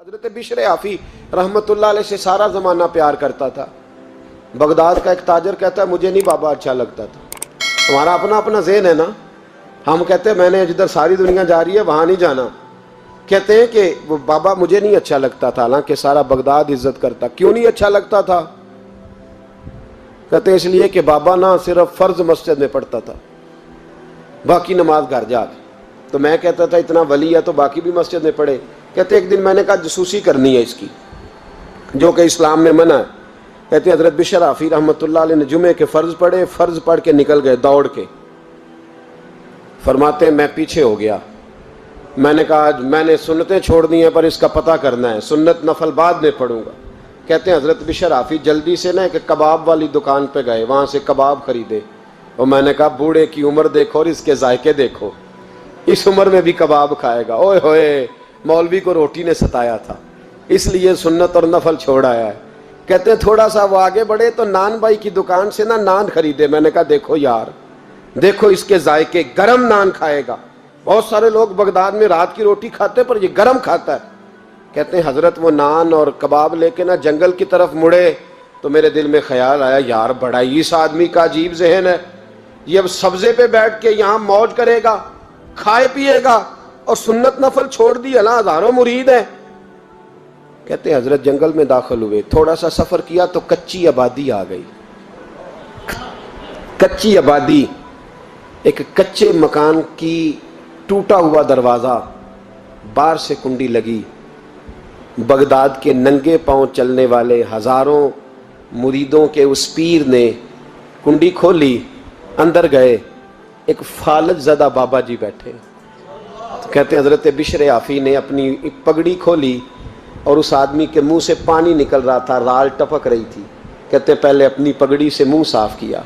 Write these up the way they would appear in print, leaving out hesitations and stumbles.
حضرت بشر آفی رحمتullah علیہ سے سارا زمانہ پیار کرتا تھا. بغداد کا ایک تاجر کہتا ہے مجھے نہیں بابا اچھا لگتا تھا. ہمارا اپنا اپنا ذہن ہے نا, ہم کہتے ہیں میں نے جدھر ساری دنیا جا رہی ہے وہاں نہیں جانا. کہتے ہیں کہ وہ بابا مجھے نہیں اچھا لگتا تھا, حالانکہ سارا بغداد عزت کرتا. کیوں نہیں اچھا لگتا تھا؟ کہتے ہیں اس لیے کہ بابا نہ صرف فرض مسجد میں پڑھتا تھا, باقی نماز گھر جا کے. تو میں کہتا تھا اتنا ولی ہے تو باقی بھی مسجد میں پڑھے. کہتے ایک دن میں نے کہا جسوسی کرنی ہے اس کی, جو کہ اسلام میں منع ہے. کہتے ہیں حضرت بشر آفی رحمتullah علیہ نے جمعے کے فرض پڑھے, فرض پڑھ کے نکل گئے دوڑ کے. فرماتے ہیں میں پیچھے ہو گیا. میں نے کہا میں نے سنتیں چھوڑ دی ہیں پر اس کا پتہ کرنا ہے, سنت نفل بعد میں پڑھوں گا. کہتے ہیں حضرت بشر آفی جلدی سے نا ایک کباب والی دکان پہ گئے, وہاں سے کباب خریدے. اور میں نے کہا بوڑھے کی عمر دیکھو اور اس کے ذائقے دیکھو, اس عمر میں بھی کباب کھائے گا. اوئے ہوئے, مولوی کو روٹی نے ستایا تھا اس لیے سنت اور نفل چھوڑ آیا ہے. کہتے ہیں تھوڑا سا وہ آگے بڑھے تو نان بھائی کی دکان سے نا نان خریدے. میں نے کہا دیکھو یار, دیکھو اس کے ذائقے, گرم نان کھائے گا. بہت سارے لوگ بغداد میں رات کی روٹی کھاتے پر یہ گرم کھاتا ہے. کہتے ہیں حضرت وہ نان اور کباب لے کے نا جنگل کی طرف مڑے تو میرے دل میں خیال آیا یار بڑا ہی اس آدمی کا عجیب ذہن ہے, یہ اب سبزے پہ بیٹھ کے یہاں موج کرے گا, کھائے پیے گا, اور سنت نفل چھوڑ دی. اللہ ہزاروں مرید ہیں. کہتے ہیں حضرت جنگل میں داخل ہوئے, تھوڑا سا سفر کیا تو کچی آبادی آ گئی. کچی آبادی, ایک کچے مکان کی ٹوٹا ہوا دروازہ, باہر سے کنڈی لگی. بغداد کے ننگے پاؤں چلنے والے ہزاروں مریدوں کے اس پیر نے کنڈی کھولی, اندر گئے. ایک فالج زدہ بابا جی بیٹھے. کہتے ہیں حضرت بشر آفی نے اپنی پگڑی کھولی اور اس آدمی کے منہ سے پانی نکل رہا تھا, رال ٹپک رہی تھی. کہتے پہلے اپنی پگڑی سے منہ صاف کیا,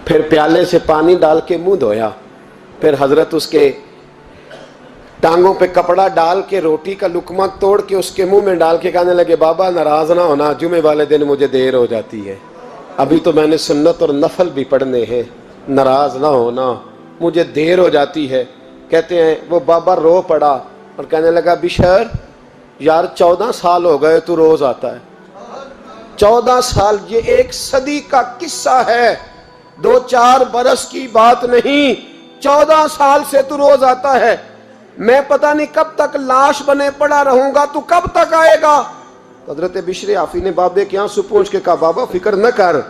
پھر پیالے سے پانی ڈال کے منہ دھویا, پھر حضرت اس کے ٹانگوں پہ کپڑا ڈال کے روٹی کا لقمہ توڑ کے اس کے منہ میں ڈال کے کہنے لگے بابا ناراض نہ ہونا, جمعے والے دن مجھے دیر ہو جاتی ہے, ابھی تو میں نے سنت اور نفل بھی پڑھنے ہیں, ناراض نہ ہونا مجھے دیر ہو جاتی ہے. کہتے ہیں وہ بابا رو پڑا اور کہنے لگا بشر یار 14 سال ہو گئے تو روز آتا ہے. 14 سال, یہ 1 صدی کا قصہ ہے, 2-4 برس کی بات نہیں. 14 سال سے تو روز آتا ہے. میں پتہ نہیں کب تک لاش بنے پڑا رہوں گا, تو کب تک آئے گا؟ حضرت بشر آفی نے بابے کے یہاں سے پوچھ کے کہا بابا فکر نہ کر,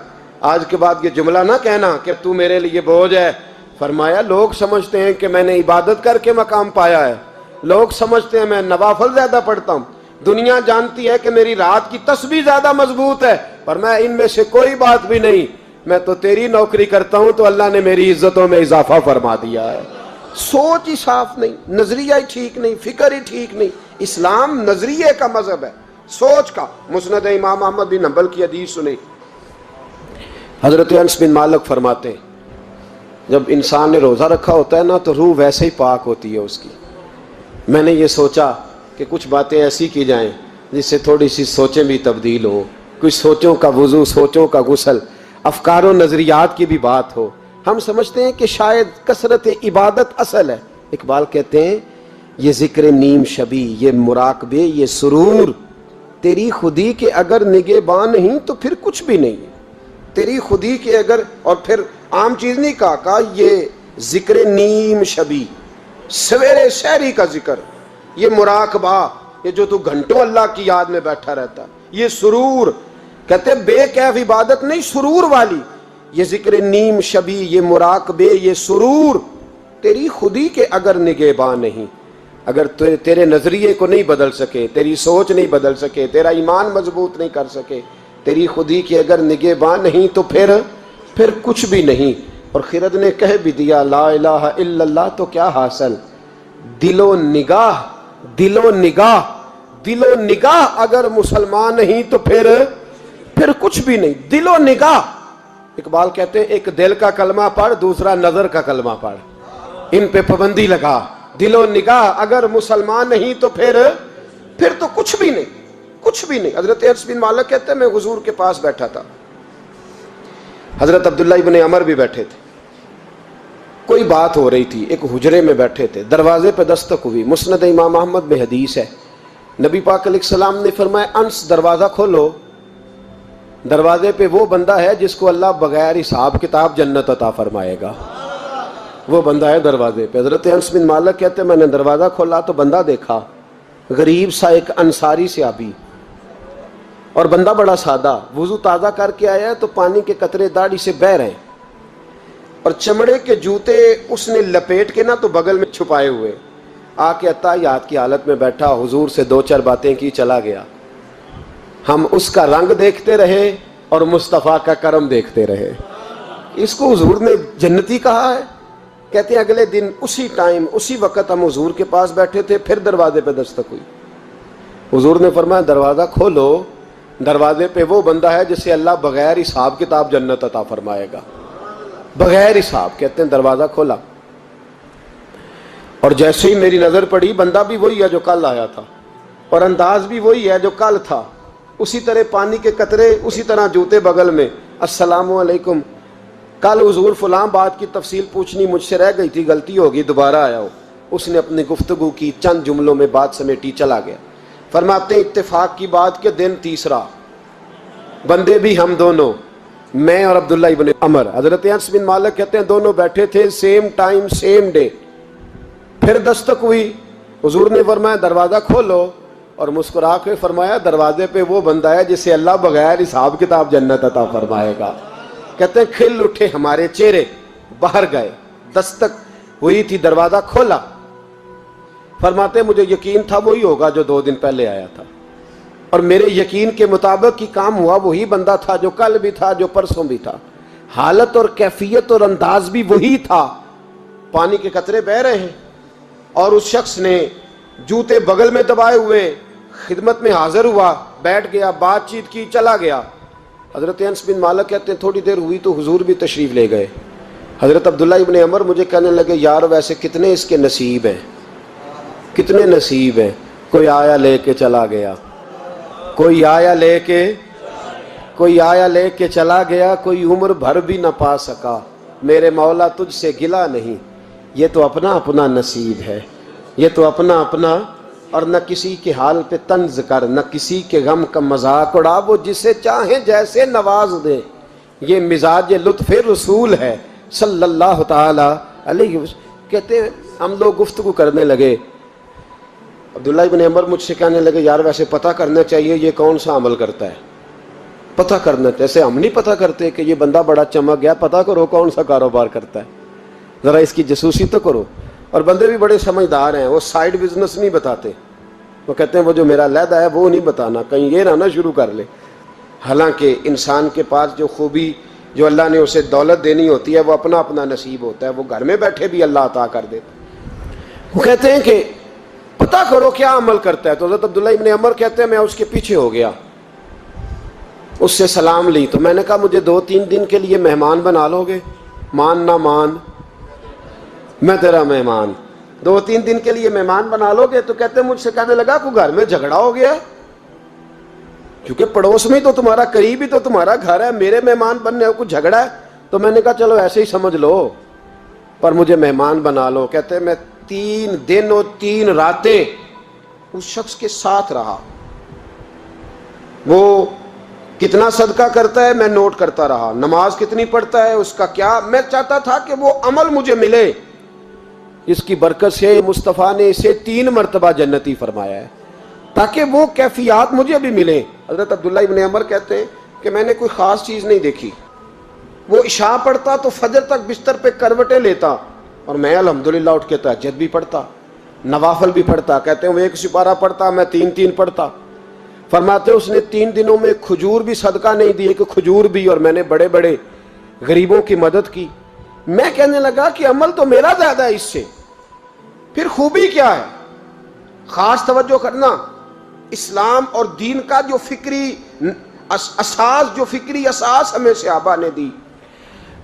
آج کے بعد یہ جملہ نہ کہنا کہ تو میرے لیے بوجھ ہے. فرمایا لوگ سمجھتے ہیں کہ میں نے عبادت کر کے مقام پایا ہے, لوگ سمجھتے ہیں میں نوافل زیادہ پڑھتا ہوں, دنیا جانتی ہے کہ میری رات کی تسبیح زیادہ مضبوط ہے, پر میں ان میں سے کوئی بات بھی نہیں. میں تو تیری نوکری کرتا ہوں تو اللہ نے میری عزتوں میں اضافہ فرما دیا ہے. سوچ ہی صاف نہیں, نظریہ ہی ٹھیک نہیں, فکر ہی ٹھیک نہیں. اسلام نظریے کا مذہب ہے, سوچ کا. مسند امام احمد بن حنبل کی حدیث سنیں, حضرت انس بن مالک فرماتے ہیں جب انسان نے روزہ رکھا ہوتا ہے نا تو روح ویسے ہی پاک ہوتی ہے اس کی. میں نے یہ سوچا کہ کچھ باتیں ایسی کی جائیں جس سے تھوڑی سی سوچیں بھی تبدیل ہو, کچھ سوچوں کا وضو, سوچوں کا غسل, افکار و نظریات کی بھی بات ہو. ہم سمجھتے ہیں کہ شاید کثرت عبادت اصل ہے. اقبال کہتے ہیں یہ ذکر نیم شبی, یہ مراقبے, یہ سرور, تیری خودی کے اگر نگہباں نہیں تو پھر کچھ بھی نہیں. تیری خودی کے اگر, اور پھر عام چیز نہیں کہا یہ ذکر نیم شبی, سویرے سحری کا ذکر, یہ مراقبہ, یہ جو تو گھنٹوں اللہ کی یاد میں بیٹھا رہتا, یہ سرور. کہتے بے کیف عبادت نہیں, سرور والی. یہ ذکر نیم شبی, یہ مراقبے, یہ سرور, تیری خودی کے اگر نگہباں نہیں, اگر تیرے نظریے کو نہیں بدل سکے, تیری سوچ نہیں بدل سکے, تیرا ایمان مضبوط نہیں کر سکے, تیری خودی کے اگر نگہباں نہیں تو پھر کچھ بھی نہیں. اور خرد نے کہہ بھی دیا لا الہ الا اللہ تو کیا حاصل, دل و نگاہ, دل و نگاہ, دل و نگاہ اگر مسلمان نہیں تو پھر کچھ بھی نہیں. دل و نگاہ. اقبال کہتے ہیں ایک دل کا کلمہ پڑھ, دوسرا نظر کا کلمہ پڑھ, ان پہ پابندی لگا. دل و نگاہ اگر مسلمان نہیں تو پھر تو کچھ بھی نہیں, کچھ بھی نہیں. حضرت انس بن مالک کہتے ہیں میں حضور کے پاس بیٹھا تھا, حضرت عبداللہ ابن عمر بھی بیٹھے تھے, کوئی بات ہو رہی تھی, ایک حجرے میں بیٹھے تھے, دروازے پہ دستک ہوئی. مسند امام احمد میں حدیث ہے نبی پاک علیہ السلام نے فرمایا انس دروازہ کھولو، دروازے پہ وہ بندہ ہے جس کو اللہ بغیر حساب کتاب جنت عطا فرمائے گا، وہ بندہ ہے دروازے پہ۔ حضرت انس بن مالک کہتے ہیں میں نے دروازہ کھولا تو بندہ دیکھا، غریب سا ایک انصاری صحابی، اور بندہ بڑا سادہ، وضو تازہ کر کے آیا ہے تو پانی کے قطرے داڑھی سے بہہ رہے ہیں، اور چمڑے کے جوتے اس نے لپیٹ کے نا تو بغل میں چھپائے ہوئے، آ کے عطیات کی حالت میں بیٹھا، حضور سے دو چار باتیں کی، چلا گیا۔ ہم اس کا رنگ دیکھتے رہے اور مصطفیٰ کا کرم دیکھتے رہے۔ اس کو حضور نے جنتی کہا ہے۔ کہتے ہیں اگلے دن اسی ٹائم اسی وقت ہم حضور کے پاس بیٹھے تھے، پھر دروازے پہ دستک ہوئی، حضور نے فرمایا دروازہ کھولو، دروازے پہ وہ بندہ ہے جسے اللہ بغیر حساب کتاب جنت عطا فرمائے گا، بغیر حساب۔ کہتے ہیں دروازہ کھولا، اور جیسے ہی میری نظر پڑی، بندہ بھی وہی ہے جو کل آیا تھا، اور انداز بھی وہی ہے جو کل تھا، اسی طرح پانی کے قطرے، اسی طرح جوتے بغل میں، السلام علیکم، کل حضور فلاں بات کی تفصیل پوچھنی مجھ سے رہ گئی تھی، غلطی ہوگی، دوبارہ آیا ہو۔ اس نے اپنی گفتگو کی، چند جملوں میں بات سمیٹی، چلا گیا۔ فرماتے ہیں اتفاق کی بات کہ دن تیسرا، بندے بھی ہم دونوں، میں اور عبداللہ ابن عمر، حضرت انس بن مالک کہتے ہیں دونوں بیٹھے تھے، سیم ٹائم سیم ڈے۔ پھر دستک ہوئی، حضور نے فرمایا دروازہ کھولو، اور مسکرا کے فرمایا دروازے پہ وہ بندہ ہے جسے اللہ بغیر حساب کتاب جنت عطا فرمائے گا۔ کہتے ہیں کھل اٹھے ہمارے چہرے، باہر گئے، دستک ہوئی تھی، دروازہ کھولا۔ فرماتے مجھے یقین تھا وہی ہوگا جو 2 دن پہلے آیا تھا، اور میرے یقین کے مطابق ہی کام ہوا، وہی بندہ تھا جو کل بھی تھا، جو پرسوں بھی تھا، حالت اور کیفیت اور انداز بھی وہی تھا۔ پانی کے قطرے بہہ رہے ہیں، اور اس شخص نے جوتے بغل میں دبائے ہوئے خدمت میں حاضر ہوا، بیٹھ گیا، بات چیت کی، چلا گیا۔ حضرت انس بن مالک کہتے ہیں تھوڑی دیر ہوئی تو حضور بھی تشریف لے گئے۔ حضرت عبداللہ ابن عمر مجھے کہنے لگے یار ویسے کتنے اس کے نصیب ہیں، کتنے نصیب ہیں، کوئی آیا لے کے چلا گیا، کوئی آیا لے کے چلا گیا، کوئی عمر بھر بھی نہ پا سکا، میرے مولا تجھ سے گلا نہیں، یہ تو اپنا اپنا نصیب ہے، یہ تو اپنا اپنا، اور نہ کسی کے حال پہ طنز کر، نہ کسی کے غم کا مذاق اڑا، وہ جسے چاہیں جیسے نواز دے، یہ مزاج لطف رسول ہے صلی اللہ تعالی علیہ وسلم۔ کہتے ہیں ہم لوگ گفتگو کرنے لگے، عبداللہ ابن عمر مجھ سے کہنے لگے یار ویسے پتہ کرنا چاہیے یہ کون سا عمل کرتا ہے، پتہ کرنا، جیسے ہم نہیں پتہ کرتے کہ یہ بندہ بڑا چمک گیا، پتہ کرو کون سا کاروبار کرتا ہے، ذرا اس کی جاسوسی تو کرو۔ اور بندے بھی بڑے سمجھدار ہیں، وہ سائیڈ بزنس نہیں بتاتے، وہ کہتے ہیں وہ جو میرا علیحدہ ہے وہ نہیں بتانا، کہیں یہ نہ شروع کر لے۔ حالانکہ انسان کے پاس جو خوبی، جو اللہ نے اسے دولت دینی ہوتی ہے، وہ اپنا اپنا نصیب ہوتا ہے، وہ گھر میں بیٹھے بھی اللہ عطا کر دیتا۔ وہ کہتے ہیں کہ پتہ کرو کیا عمل کرتا ہے، تو حضرت عبداللہ ابن عمر کہتے ہیں میں اس کے پیچھے ہو گیا، اس سے سلام لی، تو میں نے کہا مجھے 2-3 دن کے لیے مہمان بنا لو گے، مان نہ مان میں تیرا مہمان، 2-3 دن کے لیے مہمان بنا لو گے؟ تو کہتے ہیں مجھ سے کہنے لگا کوئی گھر میں جھگڑا ہو گیا ہے، کیونکہ پڑوس میں تو تمہارا، قریب ہی تو تمہارا گھر ہے، میرے مہمان بننے کو کچھ جھگڑا ہے؟ تو میں نے کہا چلو ایسے ہی سمجھ لو، پر مجھے مہمان بنا لو۔ کہتے ہیں میں 3 دن اور 3 راتیں اس شخص کے ساتھ رہا، وہ کتنا صدقہ کرتا ہے میں نوٹ کرتا رہا، نماز کتنی پڑھتا ہے، اس کا کیا، میں چاہتا تھا کہ وہ عمل مجھے ملے۔ اس کی برکت سے مصطفیٰ نے اسے 3 مرتبہ جنتی فرمایا ہے تاکہ وہ کیفیات مجھے بھی ملیں۔ حضرت عبداللہ ابن عمر کہتے ہیں کہ میں نے کوئی خاص چیز نہیں دیکھی، وہ عشاء پڑھتا تو فجر تک بستر پہ کروٹیں لیتا، اور میں الحمدللہ اٹھ کے تہجد بھی پڑھتا، نوافل بھی پڑھتا۔ کہتے ہیں وہ 1 سپارہ پڑھتا، میں 3 پڑھتا۔ فرماتے اس نے 3 دنوں میں کھجور بھی صدقہ نہیں دی، کہ کھجور بھی، اور میں نے بڑے بڑے غریبوں کی مدد کی۔ میں کہنے لگا کہ عمل تو میرا زیادہ ہے اس سے، پھر خوبی کیا ہے؟ خاص توجہ کرنا، اسلام اور دین کا جو فکری اساس ہمیں صحابہ نے دی۔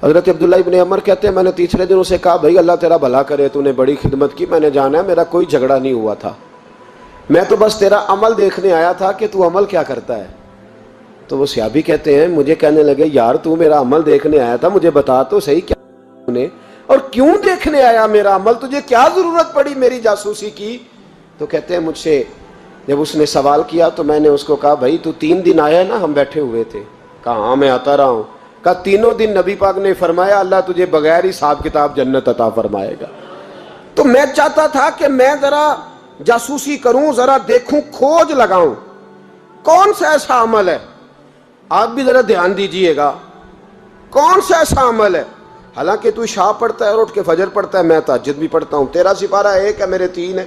حضرت عبداللہ ابن عمر کہتے ہیں میں نے تیسرے دن اسے کہا بھائی اللہ تیرا بھلا کرے، تو نے بڑی خدمت کی، میں نے جانا ہے میرا کوئی جھگڑا نہیں ہوا تھا، میں تو بس تیرا عمل دیکھنے آیا تھا کہ تو عمل کیا کرتا ہے۔ تو وہ صحابی کہتے ہیں مجھے کہنے لگے یار تو میرا عمل دیکھنے آیا تھا، مجھے بتا تو صحیح کیا نے، اور کیوں دیکھنے آیا میرا عمل، تجھے کیا ضرورت پڑی میری جاسوسی کی؟ تو کہتے ہیں مجھ سے جب اس نے سوال کیا تو میں نے اس کو کہا بھائی تو 3 دن آیا نا ہم بیٹھے ہوئے تھے؟ کہا ہاں میں آتا رہا ہوں۔ کہا 3 دن نبی پاک نے فرمایا اللہ تجھے بغیر حساب کتاب جنت عطا فرمائے گا۔ تو میں چاہتا تھا کہ میں ذرا جاسوسی کروں، ذرا دیکھوں، کھوج لگاؤں کون سا ایسا عمل ہے، آپ بھی ذرا دھیان دیجئے گا، کون سا ایسا عمل ہے، حالانکہ تو عشاء پڑھتا ہے اور اٹھ کے فجر پڑھتا ہے، میں تہجد بھی پڑھتا ہوں، تیرا سپارہ 1 ہے میرے 3 ہے،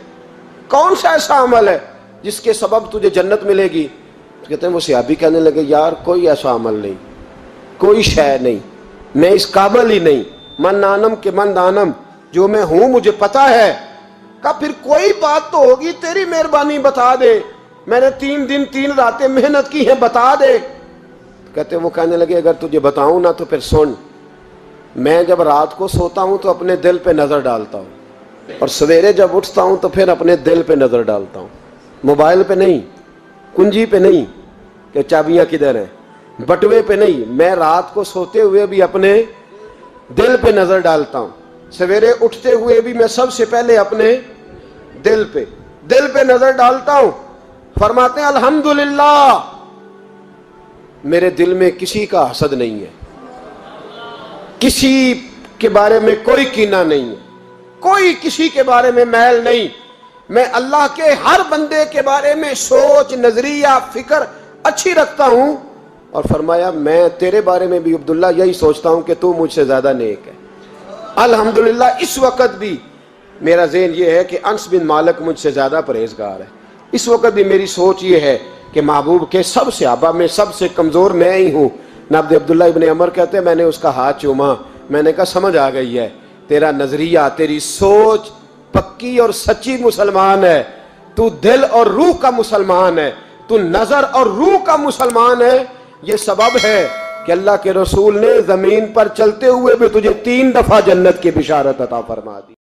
کون سا ایسا عمل ہے جس کے سبب تجھے جنت ملے گی؟ تو کہتے ہیں وہ صحابی کہنے لگے یار کوئی ایسا عمل نہیں، کوئی شے نہیں، میں اس قابل ہی نہیں، من نانم کے من دانم، جو میں ہوں مجھے پتا ہے۔ کہا پھر کوئی بات تو ہوگی، تیری مہربانی بتا دے، میں نے 3 دن 3 راتیں محنت کی ہیں، بتا دے۔ کہتے ہیں وہ کہنے لگے اگر تجھے بتاؤں نا تو پھر سن، میں جب رات کو سوتا ہوں تو اپنے دل پہ نظر ڈالتا ہوں، اور سویرے جب اٹھتا ہوں تو پھر اپنے دل پہ نظر ڈالتا ہوں، موبائل پہ نہیں، کنجی پہ نہیں کہ چابیاں کدھر ہیں، بٹوے پہ نہیں، میں رات کو سوتے ہوئے بھی اپنے دل پہ نظر ڈالتا ہوں، سویرے اٹھتے ہوئے بھی میں سب سے پہلے اپنے دل پہ نظر ڈالتا ہوں۔ فرماتے ہیں الحمدللہ میرے دل میں کسی کا حسد نہیں ہے، کسی کے بارے میں کوئی کینہ نہیں ہے، کوئی کسی کے بارے میں میل نہیں، میں اللہ کے ہر بندے کے بارے میں سوچ، نظریہ، فکر اچھی رکھتا ہوں۔ اور فرمایا میں تیرے بارے میں بھی عبداللہ یہی سوچتا ہوں کہ تو مجھ سے زیادہ نیک ہے۔ الحمدللہ اس وقت بھی میرا ذہن یہ ہے کہ انس بن مالک مجھ سے زیادہ پرہیزگار ہے، اس وقت بھی میری سوچ یہ ہے کہ محبوب کے سب صحابہ میں سب سے کمزور میں ہی ہوں۔ نبد عبداللہ ابن عمر کہتے ہیں میں نے اس کا ہاتھ چوما، میں نے کہا سمجھ آ گئی ہے، تیرا نظریہ، تیری سوچ پکی اور سچی مسلمان ہے، تو دل اور روح کا مسلمان ہے، تو نظر اور روح کا مسلمان ہے۔ یہ سبب ہے کہ اللہ کے رسول نے زمین پر چلتے ہوئے بھی تجھے 3 دفعہ جنت کی بشارت عطا فرما دی۔